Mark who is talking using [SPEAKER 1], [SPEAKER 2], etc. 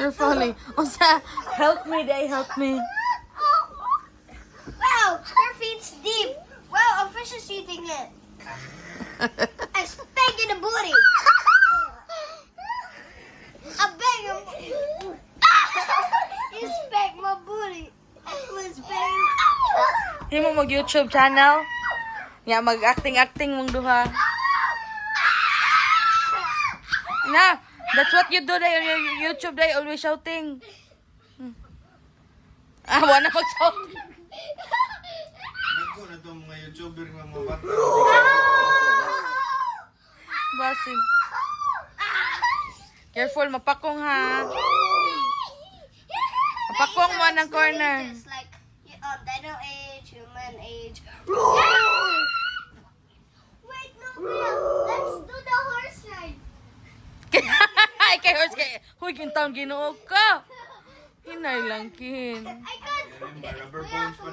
[SPEAKER 1] You're falling. Osa, help me, they help me.
[SPEAKER 2] Wow, her feet's deep. Wow, a fish is eating it. I spank in the booty. I bang him. You spank my booty. I was bang.
[SPEAKER 1] Di mo mag-YouTube channel? Nga, mag-acting-acting mong duha. Na, that's what you do day on your YouTube day, always shouting. Wala mag-shout.
[SPEAKER 3] Nagko na itong mga YouTuber nga mga bata.
[SPEAKER 1] Basin. Careful, mapakong ha. Mapakong mo ng corner.
[SPEAKER 2] Just like dino age, human age. Wait, no, let's do the horse ride.
[SPEAKER 1] Ay, kay horse kay. Huy, kintang ginoo ka. Hinay lang kin.
[SPEAKER 2] I can't.
[SPEAKER 3] Rubber bones pa